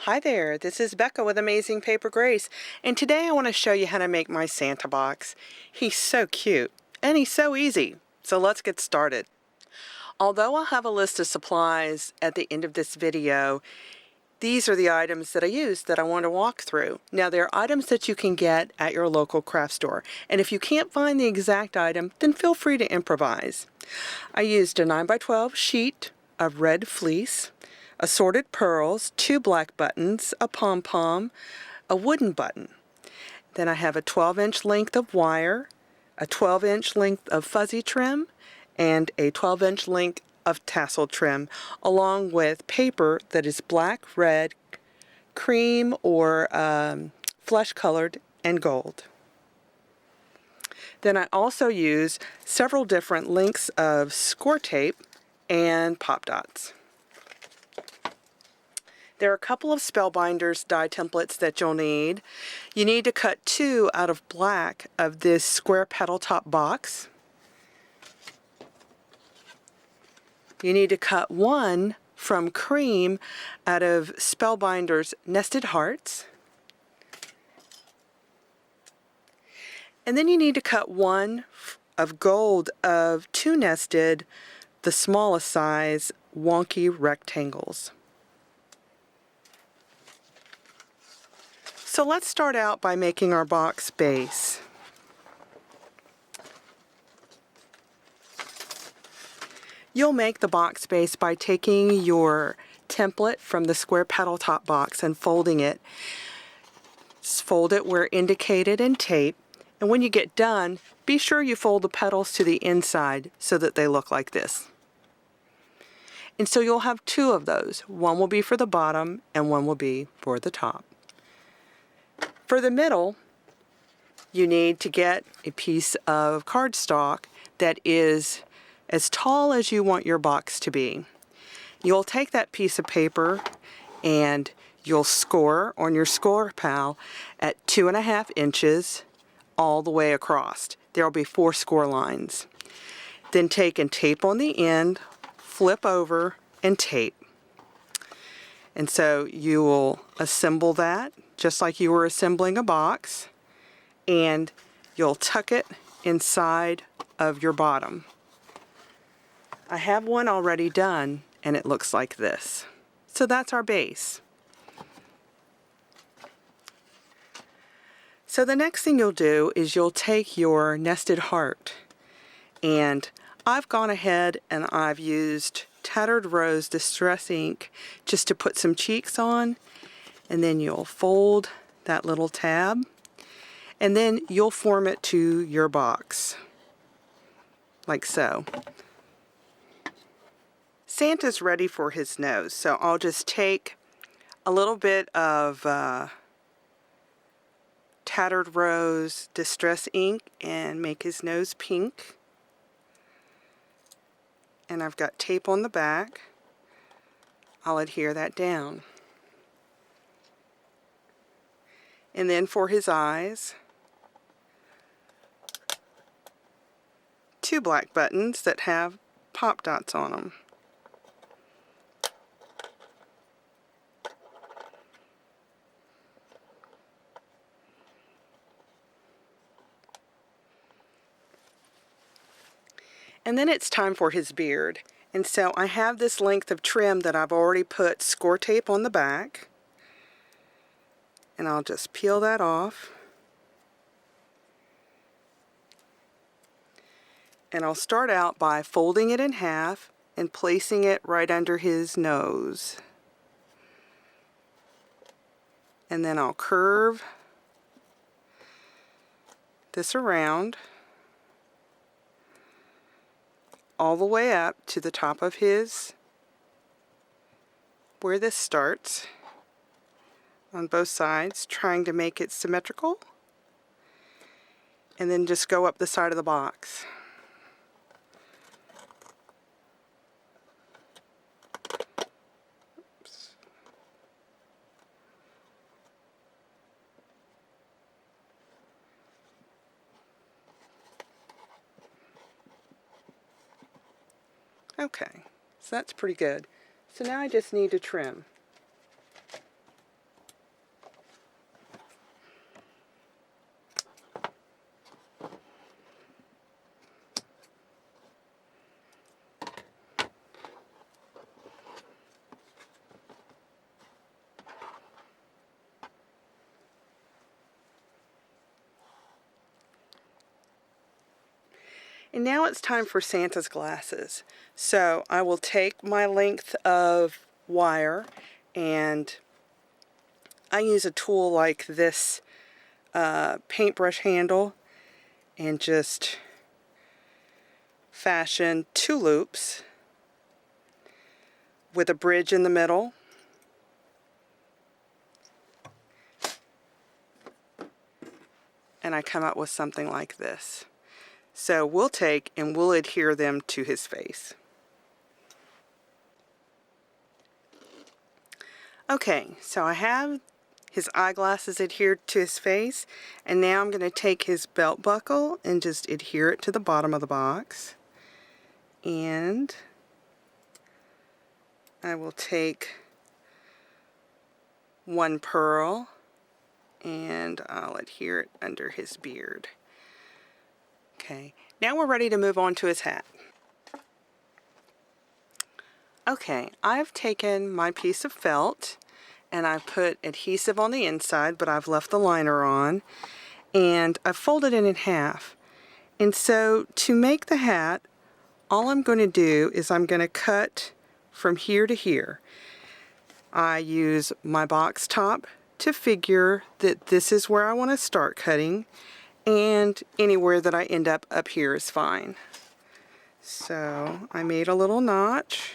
Hi there, this is Becca with Amazing Paper Grace, and today I want to show you how to make my Santa box. He's so cute, and he's so easy, so let's get started. Although I'll have a list of supplies at the end of this video, these are the items that I use that I want to walk through. Now, there are items that you can get at your local craft store, and if you can't find the exact item, then feel free to improvise. I used a 9x12 sheet of red fleece, assorted pearls, 2 black buttons, a pom-pom, a wooden button. Then I have a 12-inch length of wire, a 12-inch length of fuzzy trim, and a 12-inch length of tassel trim, along with paper that is black, red, cream, or flesh-colored, and gold. Then I also use several different lengths of score tape and pop dots. There are a couple of Spellbinders die templates that you'll need. You need to cut 2 out of black of this square petal top box. You need to cut 1 from cream out of Spellbinders Nested Hearts. And then you need to cut 1 of gold of 2 nested, the smallest size, wonky rectangles. So let's start out by making our box base. You'll make the box base by taking your template from the square petal top box and folding it. Just fold it where indicated in tape, and when you get done, be sure you fold the petals to the inside so that they look like this. And so you'll have 2 of those. One will be for the bottom and one will be for the top. For the middle, you need to get a piece of cardstock that is as tall as you want your box to be. You'll take that piece of paper and you'll score on your score pal at 2.5 inches all the way across. There will be 4 score lines. Then take and tape on the end, flip over, and tape. And so you will assemble that just like you were assembling a box, and you'll tuck it inside of your bottom. I have one already done, and it looks like this. So that's our base. So the next thing you'll do is you'll take your nested heart, and I've gone ahead and I've used Tattered Rose Distress ink just to put some cheeks on, and then you'll fold that little tab, and then you'll form it to your box, like so. Santa's ready for his nose, so I'll just take a little bit of Tattered Rose Distress ink and make his nose pink. And I've got tape on the back. I'll adhere that down. And then for his eyes, 2 black buttons that have pop dots on them. And then it's time for his beard. And so I have this length of trim that I've already put score tape on the back. And I'll just peel that off. And I'll start out by folding it in half and placing it right under his nose. And then I'll curve this around all the way up to the top of his, where this starts, on both sides, trying to make it symmetrical, and then just go up the side of the box. Oops. Okay, so that's pretty good. So now I just need to trim. And now it's time for Santa's glasses. So I will take my length of wire, and I use a tool like this paintbrush handle and just fashion 2 loops with a bridge in the middle. And I come up with something like this. So we'll take and we'll adhere them to his face. Okay, so I have his eyeglasses adhered to his face, and now I'm going to take his belt buckle and just adhere it to the bottom of the box. And I will take 1 pearl and I'll adhere it under his beard. Okay, now we're ready to move on to his hat. Okay, I've taken my piece of felt and I've put adhesive on the inside, but I've left the liner on, and I've folded it in half. And so to make the hat, all I'm going to do is I'm going to cut from here to here. I use my box top to figure that this is where I want to start cutting, and anywhere that I end up here is fine. So I made a little notch.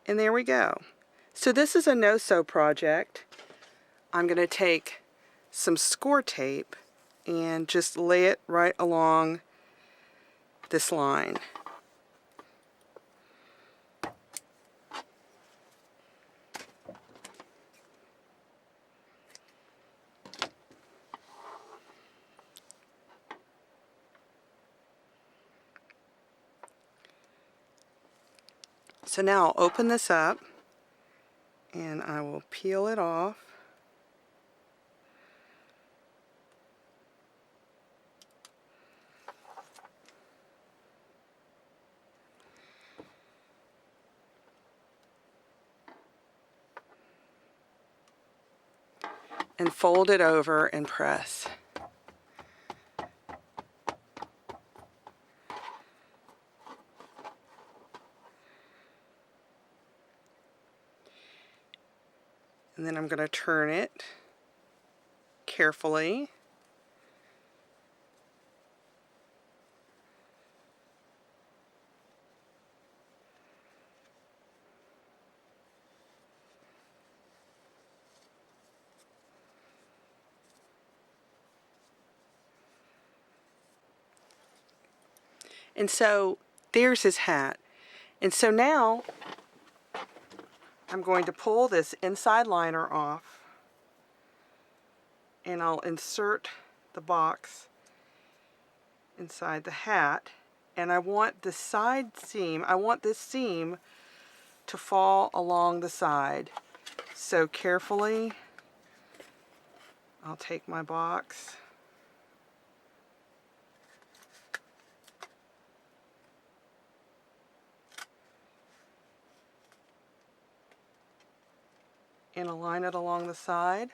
And there we go. So this is a no-sew project. I'm going to take some score tape and just lay it right along this line. So now I'll open this up and I will peel it off. And fold it over and press. And then I'm going to turn it carefully. And so there's his hat. And so now I'm going to pull this inside liner off, and I'll insert the box inside the hat. And I want the side seam, I want this seam to fall along the side. So carefully, I'll take my box and align it along the side.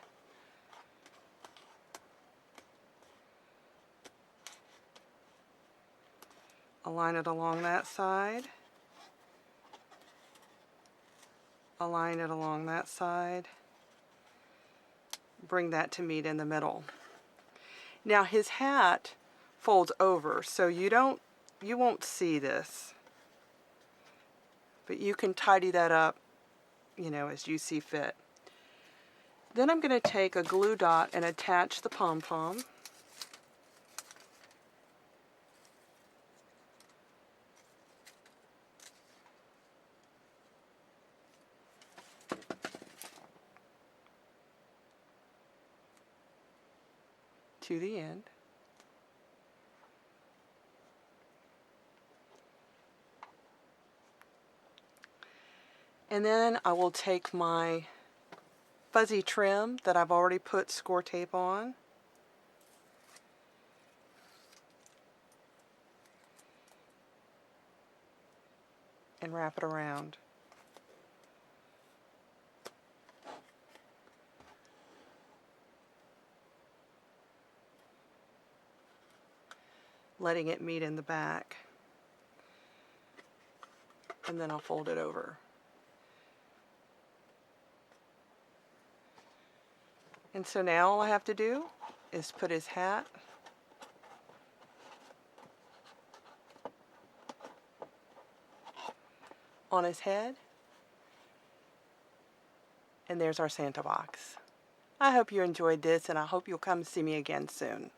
Align it along that side. Align it along that side. Bring that to meet in the middle. Now his hat folds over, so you won't see this. But you can tidy that up, as you see fit. Then I'm going to take a glue dot and attach the pom-pom. To the end. And then I will take my fuzzy trim that I've already put score tape on. and wrap it around. Letting it meet in the back. And then I'll fold it over. And so now all I have to do is put his hat on his head, and there's our Santa box. I hope you enjoyed this, and I hope you'll come see me again soon.